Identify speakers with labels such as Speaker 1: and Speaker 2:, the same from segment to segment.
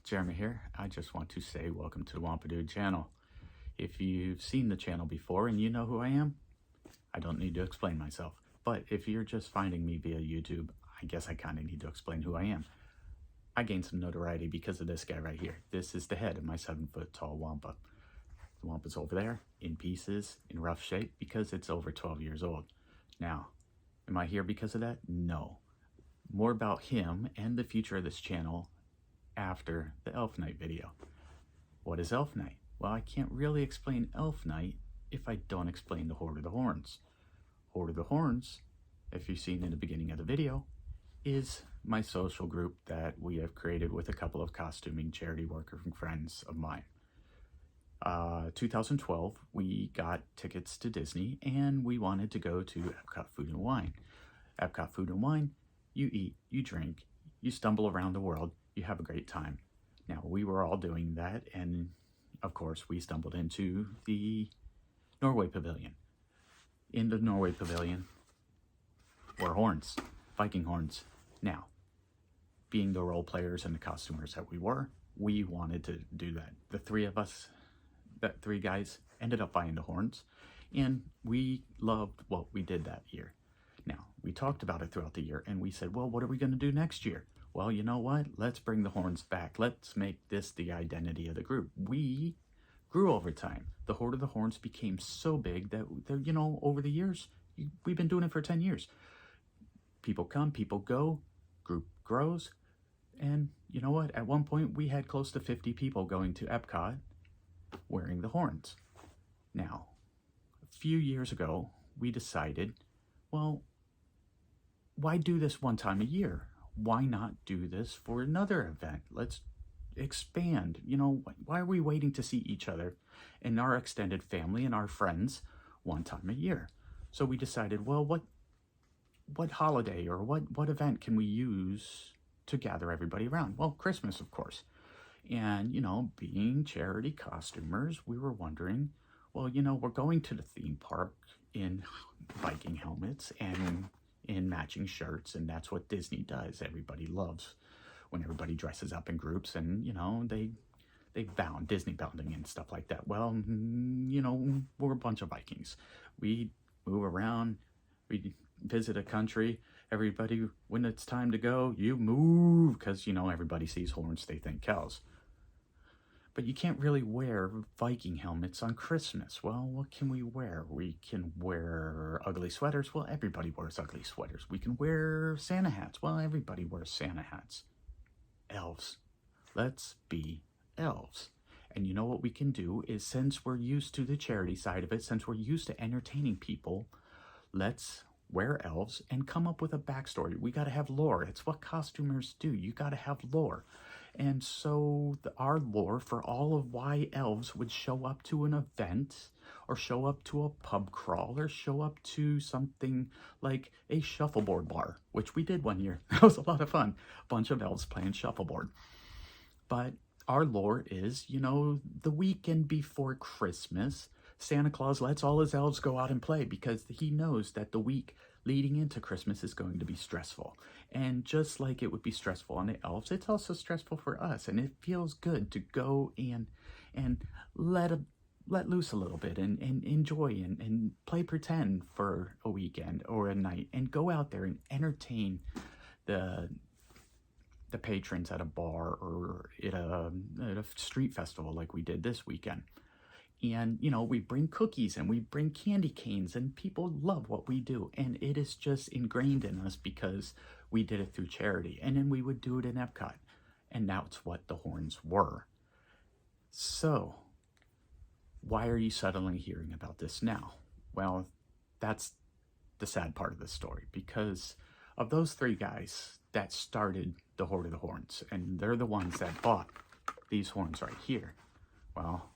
Speaker 1: Jeremy here. I just want to say welcome to the Wampa Dude channel. If you've seen the channel before and you know who I am, I don't need to explain myself. But if you're just finding me via YouTube, I guess I kind of need to explain who I am. I gained some notoriety because of this guy right here. This is the head of my 7-foot tall Wampa. The Wampa's over there, in pieces, in rough shape, because it's over 12 years old. Now, am I here because of that? No. More about him and the future of this channel after the Elf Night video. What is Elf Night? Well, I can't really explain Elf Night if I don't explain the Horde of the Horns. Horde of the Horns, if you've seen in the beginning of the video, is my social group that we have created with a couple of costuming charity worker friends of mine. 2012, we got tickets to Disney and we wanted to go to Epcot Food and Wine. Epcot Food and Wine, you eat, you drink, you stumble around the world, you have a great time. Now, we were all doing that, and of course, we stumbled into the Norway Pavilion. In the Norway Pavilion were horns, Viking horns. Now, being the role players and the costumers that we were, we wanted to do that. The three of us, that three guys, ended up buying the horns, and we loved what we did that year. Now, we talked about it throughout the year, and we said, well, what are we going to do next year? Well, you know what? Let's bring the horns back. Let's make this the identity of the group. We grew over time. The Horde of the Horns became so big that, you know, over the years, we've been doing it for 10 years. People come, people go, group grows, and you know what? At one point, we had close to 50 people going to Epcot wearing the horns. Now, a few years ago, we decided, well, why do this one time a year? Why not do this for another event? Let's expand. You know, why are we waiting to see each other and our extended family and our friends one time a year? So we decided, well, what holiday or what event can we use to gather everybody around? Well, Christmas, of course. And, you know, being charity costumers, we were wondering, well, you know, we're going to the theme park in Viking helmets and in matching shirts, and that's what Disney does. Everybody loves when everybody dresses up in groups, and, you know, they bound, Disney bounding and stuff like that. Well, you know, we're a bunch of Vikings. We move around, we visit a country. Everybody, when it's time to go, you move, because, you know, everybody sees horns, they think cows. But you can't really wear Viking helmets on Christmas. Well, what can we wear? We can wear ugly sweaters. Well, everybody wears ugly sweaters. We can wear Santa hats. Well, everybody wears Santa hats. Elves. Let's be elves. And you know what we can do is, since we're used to the charity side of it, since we're used to entertaining people, let's wear elves and come up with a backstory. We got to have lore. It's what costumers do. You got to have lore. And so our lore for all of why elves would show up to an event or show up to a pub crawl or show up to something like a shuffleboard bar, which we did one year. That was a lot of fun. A bunch of elves playing shuffleboard. But our lore is, you know, the weekend before Christmas, Santa Claus lets all his elves go out and play because he knows that the week leading into Christmas is going to be stressful. And just like it would be stressful on the elves, it's also stressful for us. And it feels good to go and let loose a little bit and enjoy and play pretend for a weekend or a night and go out there and entertain the patrons at a bar or at a street festival like we did this weekend. And, you know, we bring cookies and we bring candy canes and people love what we do. And it is just ingrained in us because we did it through charity. And then we would do it in Epcot. And that's what the horns were. So, why are you suddenly hearing about this now? Well, that's the sad part of the story. Because of those three guys that started the Horde of the Horns. And they're the ones that bought these horns right here. Well,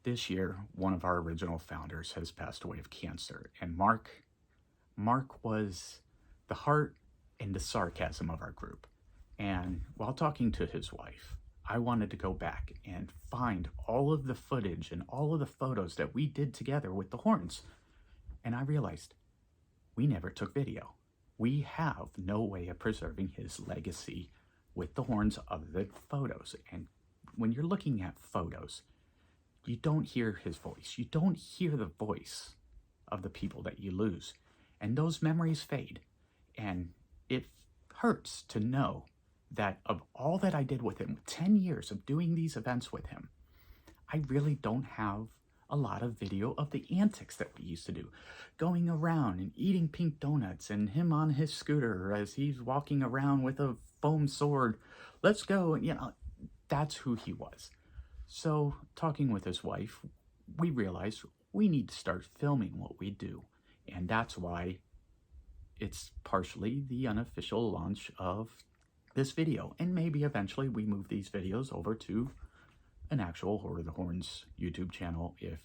Speaker 1: this year, one of our original founders has passed away of cancer, and Mark was the heart and the sarcasm of our group. And while talking to his wife, I wanted to go back and find all of the footage and all of the photos that we did together with the horns. And I realized we never took video. We have no way of preserving his legacy with the horns other than photos. And when you're looking at photos, you don't hear his voice. You don't hear the voice of the people that you lose. And those memories fade. And it hurts to know that of all that I did with him, 10 years of doing these events with him, I really don't have a lot of video of the antics that we used to do. Going around and eating pink donuts, and him on his scooter as he's walking around with a foam sword. Let's go. You know, that's who he was. So talking with his wife, we realized we need to start filming what we do. And that's why it's partially the unofficial launch of this video. And maybe eventually we move these videos over to an actual Horde of the Horns YouTube channel if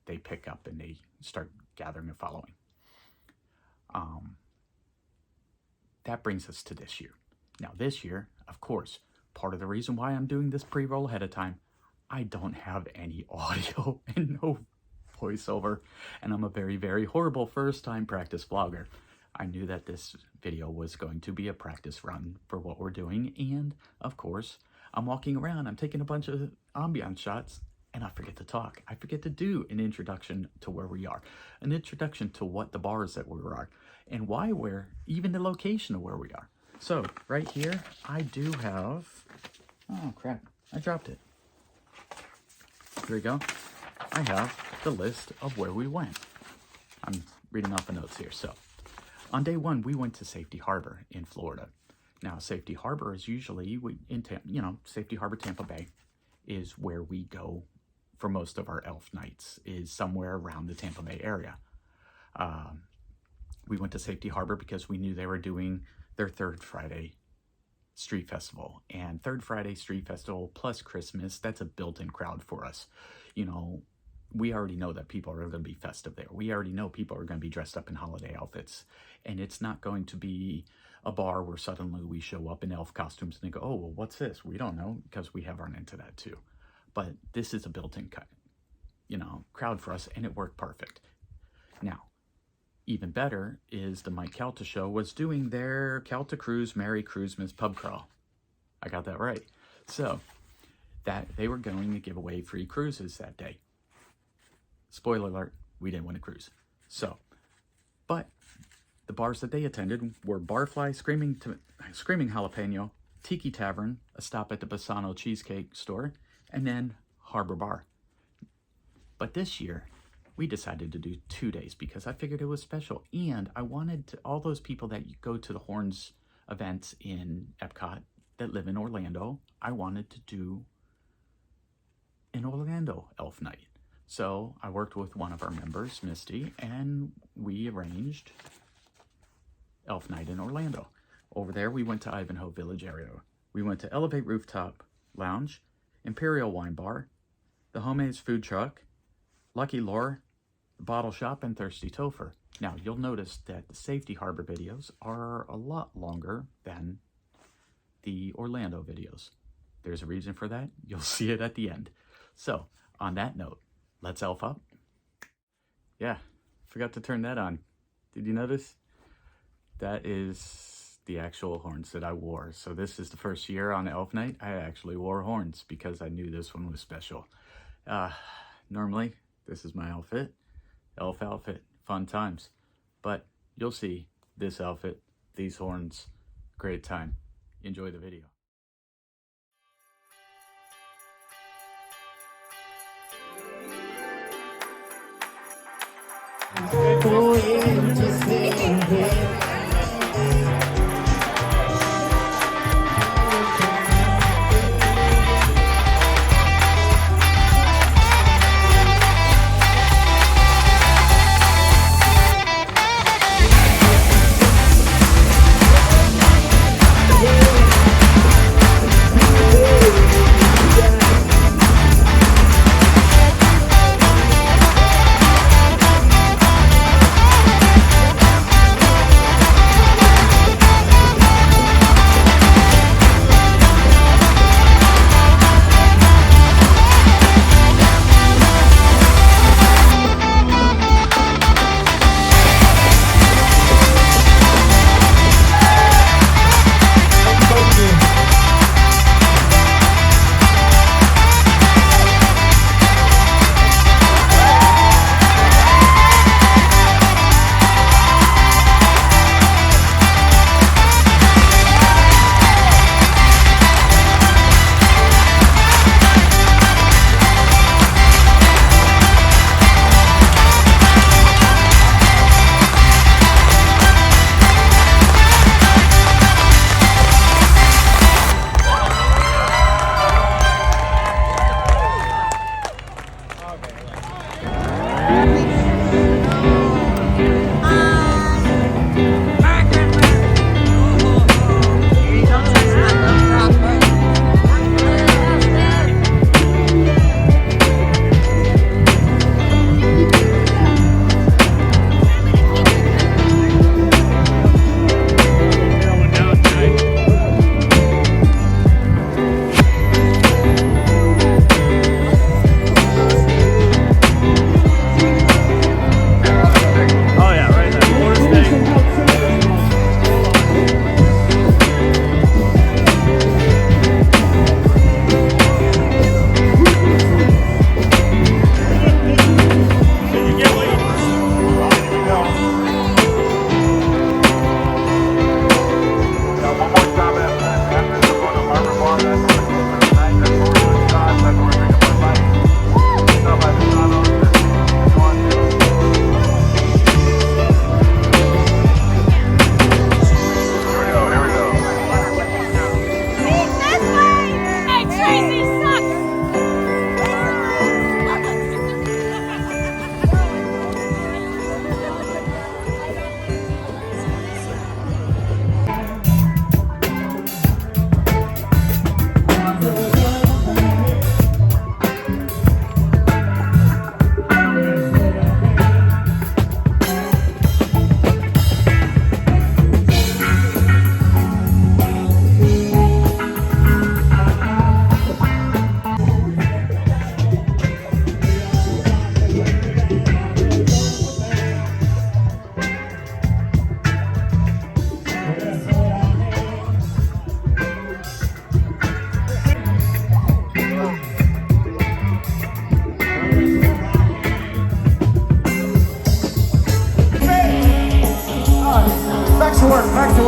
Speaker 1: they pick up and they start gathering a following. That brings us to this year. Now this year, of course, part of the reason why I'm doing this pre-roll ahead of time, I don't have any audio and no voiceover, and I'm a very, very horrible first-time practice vlogger. I knew that this video was going to be a practice run for what we're doing, and of course, I'm walking around, I'm taking a bunch of ambiance shots, and I forget to talk. I forget to do an introduction to where we are, an introduction to what the bars that we are, and why we're, even the location of where we are. So, right here, I do have, oh crap, I dropped it. Here we go. I have the list of where we went. I'm reading off the notes here. So, on day one, we went to Safety Harbor in Florida. Now, Safety Harbor is usually, Safety Harbor, Tampa Bay is where we go for most of our elf nights, is somewhere around the Tampa Bay area. We went to Safety Harbor because we knew they were doing their Third Friday Street Festival. And Third Friday Street Festival plus Christmas, that's a built-in crowd for us. You know, we already know that people are going to be festive there. We already know people are going to be dressed up in holiday outfits. And it's not going to be a bar where suddenly we show up in elf costumes and they go, oh, well, what's this? We don't know, because we have run into that too. But this is a built-in crowd for us, and it worked perfect. Now, even better is the Mike Calta show was doing their Calta Cruise Merry Cruisemas pub crawl. I got that right. So, that they were going to give away free cruises that day. Spoiler alert, we didn't win a cruise. So, but the bars that they attended were BarFly, Screaming Jalapeño, Tiki Tavern, a stop at the Bassano Cheesecake store, and then Harbor Bar. But this year, we decided to do 2 days because I figured it was special. And I wanted all those people that go to the Horns events in Epcot that live in Orlando, I wanted to do an Orlando elf night. So I worked with one of our members, Misty, and we arranged elf night in Orlando. Over there, we went to Ivanhoe Village area. We went to Elevate Rooftop Lounge, Imperial Wine Bar, the Homemade Food Truck, Lucky Lore, the Bottle Shop, and Thirsty Topher. Now, you'll notice that the Safety Harbor videos are a lot longer than the Orlando videos. There's a reason for that. You'll see it at the end. So, on that note, let's elf up. Yeah, forgot to turn that on. Did you notice? That is the actual horns that I wore. So this is the first year on Elf Night I actually wore horns because I knew this one was special. Normally, this is my outfit. Elf outfit. Fun times. But you'll see this outfit, these horns. Great time. Enjoy the video.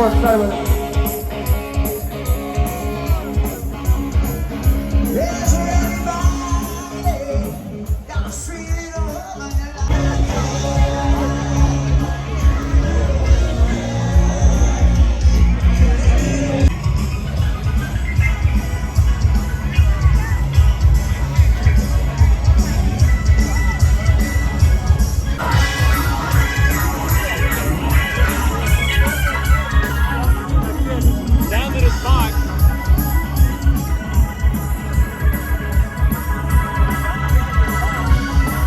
Speaker 2: more excited with it.
Speaker 3: Down to the spot.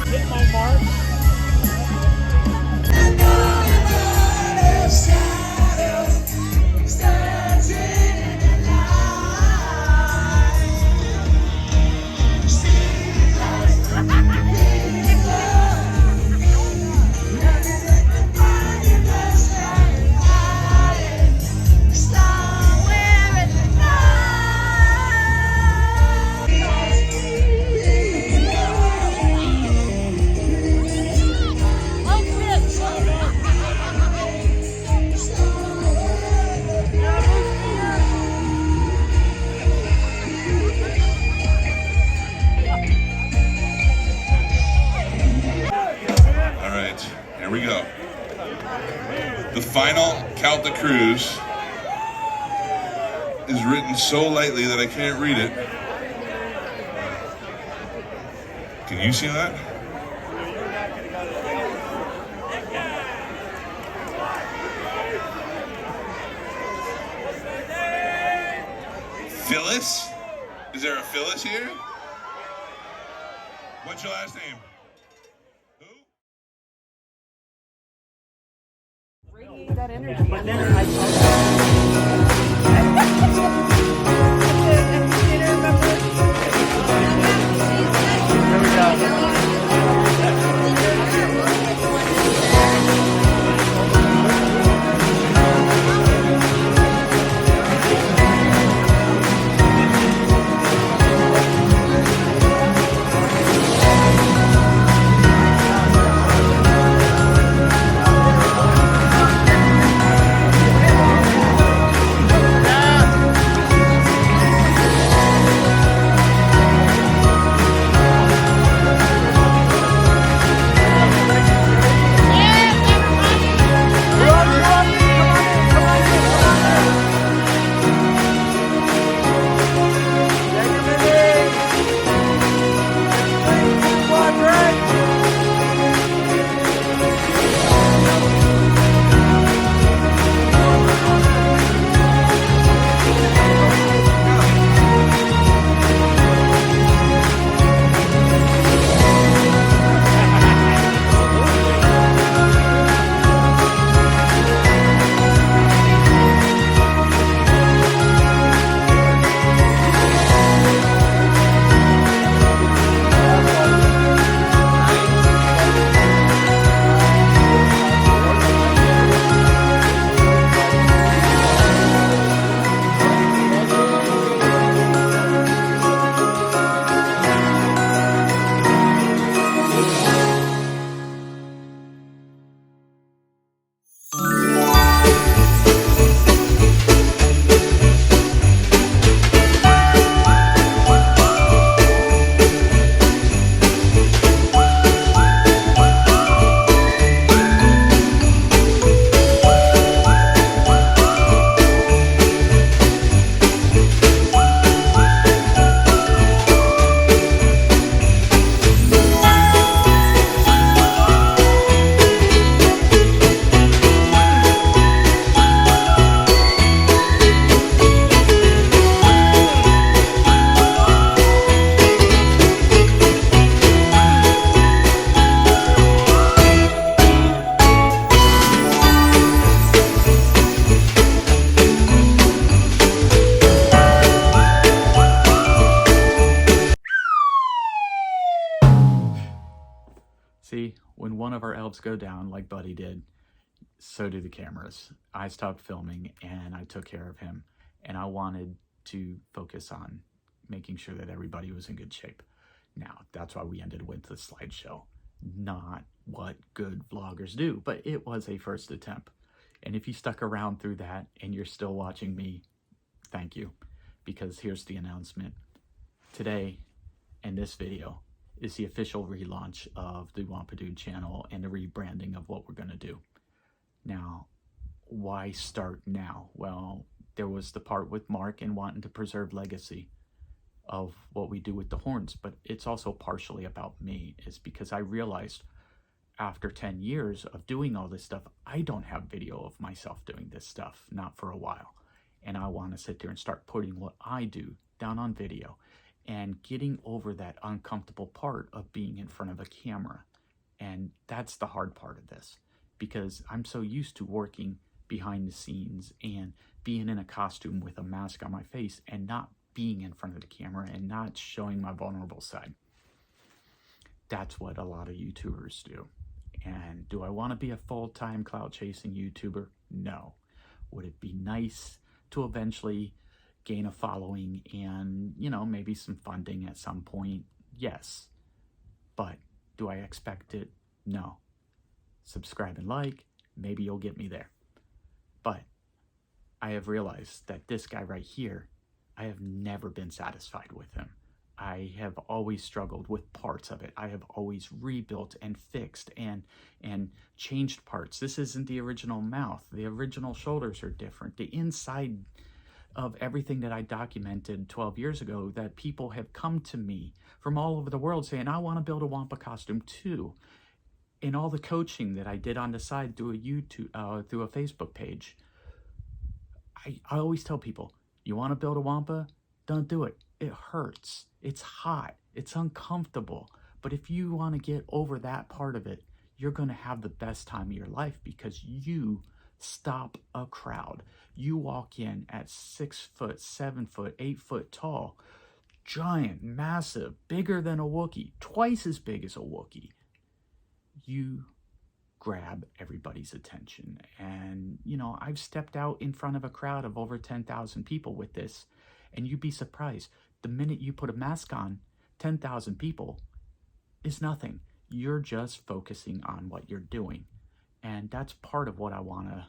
Speaker 3: Hit my mark.
Speaker 4: Here we go. The final Calta cruise is written so lightly that I can't read it. Can you see that? Phyllis? Is there a Phyllis here? What's your last name?
Speaker 5: Radiate that energy.
Speaker 3: But then I
Speaker 1: See, when one of our elves go down like Buddy did, so do the cameras. I stopped filming and I took care of him, and I wanted to focus on making sure that everybody was in good shape. Now, that's why we ended with the slideshow. Not what good vloggers do, but it was a first attempt. And if you stuck around through that and you're still watching me, thank you. Because here's the announcement. Today, in this video, is the official relaunch of the Wampa Dude channel and the rebranding of what we're going to do. Now, why start now? Well, there was the part with Mark and wanting to preserve legacy of what we do with the horns, but it's also partially about me, is because I realized after 10 years of doing all this stuff, I don't have video of myself doing this stuff, not for a while. And I want to sit there and start putting what I do down on video and getting over that uncomfortable part of being in front of a camera. And that's the hard part of this, because I'm so used to working behind the scenes and being in a costume with a mask on my face and not being in front of the camera and not showing my vulnerable side. That's what a lot of YouTubers do. And do I want to be a full-time clout chasing YouTuber? No. Would it be nice to eventually gain a following and, you know, maybe some funding at some point? Yes. But do I expect it? No. Subscribe and like, maybe you'll get me there. But I have realized that this guy right here, I have never been satisfied with him. I have always struggled with parts of it. I have always rebuilt and fixed and changed parts. This isn't the original mouth. The original shoulders are different. The inside of everything that I documented 12 years ago, that people have come to me from all over the world saying, I want to build a Wampa costume too. And all the coaching that I did on the side through a YouTube, through a Facebook page, I always tell people, you want to build a Wampa? Don't do it. It hurts. It's hot. It's uncomfortable. But if you want to get over that part of it, you're going to have the best time of your life, because you stop a crowd. You walk in at 6 foot, 7 foot, 8 foot tall, giant, massive, bigger than a Wookiee, twice as big as a Wookiee. You grab everybody's attention. And, you know, I've stepped out in front of a crowd of over 10,000 people with this, and you'd be surprised. The minute you put a mask on, 10,000 people is nothing. You're just focusing on what you're doing. And that's part of what I want to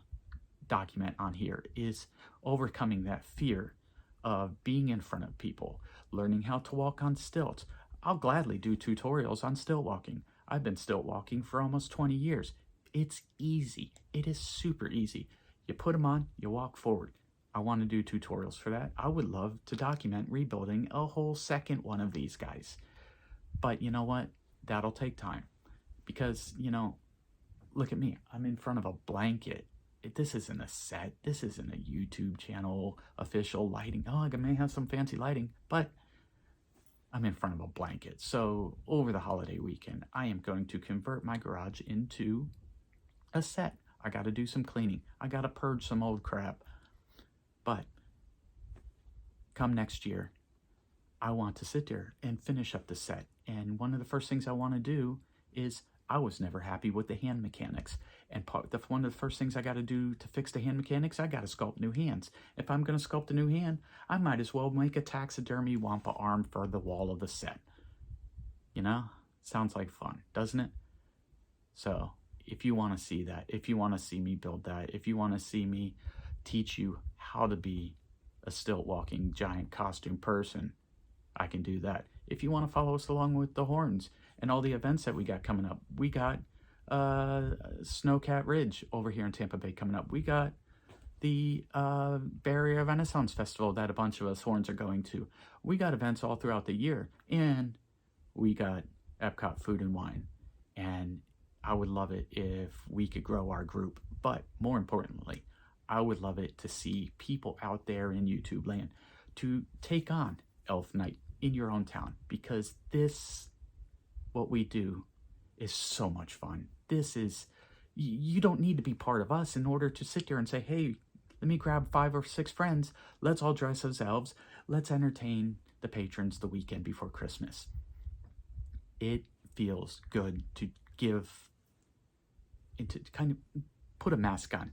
Speaker 1: document on here, is overcoming that fear of being in front of people, learning how to walk on stilts. I'll gladly do tutorials on stilt walking. I've been stilt walking for almost 20 years. It's easy. It is super easy. You put them on, you walk forward. I want to do tutorials for that. I would love to document rebuilding a whole second one of these guys. But you know what? That'll take time. Because, you know, look at me. I'm in front of a blanket. This isn't a set. This isn't a YouTube channel official lighting. Oh, I may have some fancy lighting, but I'm in front of a blanket. So over the holiday weekend, I am going to convert my garage into a set. I got to do some cleaning. I got to purge some old crap. But come next year, I want to sit there and finish up the set. And one of the first things I want to do is, I was never happy with the hand mechanics. And one of the first things I got to do to fix the hand mechanics, I got to sculpt new hands. If I'm going to sculpt a new hand, I might as well make a taxidermy Wampa arm for the wall of the set. You know? Sounds like fun, doesn't it? So, if you want to see that, if you want to see me build that, if you want to see me teach you how to be a stilt walking giant costume person, I can do that. If you want to follow us along with the horns and all the events that we got coming up, we got Snowcat Ridge over here in Tampa Bay coming up. We got the Bay Area Renaissance Festival that a bunch of us horns are going to. We got events all throughout the year, and we got Epcot Food and Wine. And I would love it if we could grow our group, but more importantly, I would love it to see people out there in YouTube land to take on Elf Night in your own town, because this, what we do, is so much fun. This is, you don't need to be part of us in order to sit there and say, hey, let me grab 5 or 6 friends. Let's all dress as elves. Let's entertain the patrons the weekend before Christmas. It feels good to give, and to kind of put a mask on,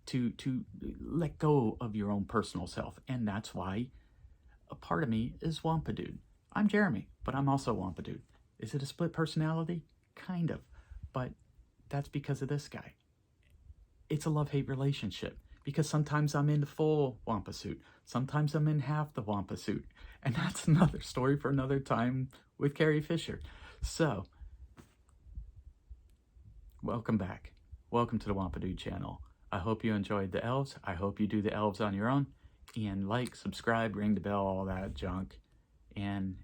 Speaker 1: to let go of your own personal self. And that's why a part of me is Wampa Dude. I'm Jeremy, but I'm also Wampa Dude. Is it a split personality? Kind of. But that's because of this guy. it's a love-hate relationship, because sometimes I'm in the full wampa suit, sometimes I'm in half the wampa suit, and that's another story for another time with Carrie Fisher. So, welcome back. Welcome to the Wampa Dude channel. I hope you enjoyed the elves. I hope you do the elves on your own. And like, subscribe, ring the bell, all that junk. And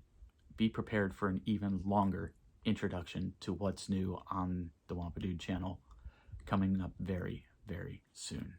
Speaker 1: be prepared for an even longer introduction to what's new on the Wampa Dude channel coming up very, very soon.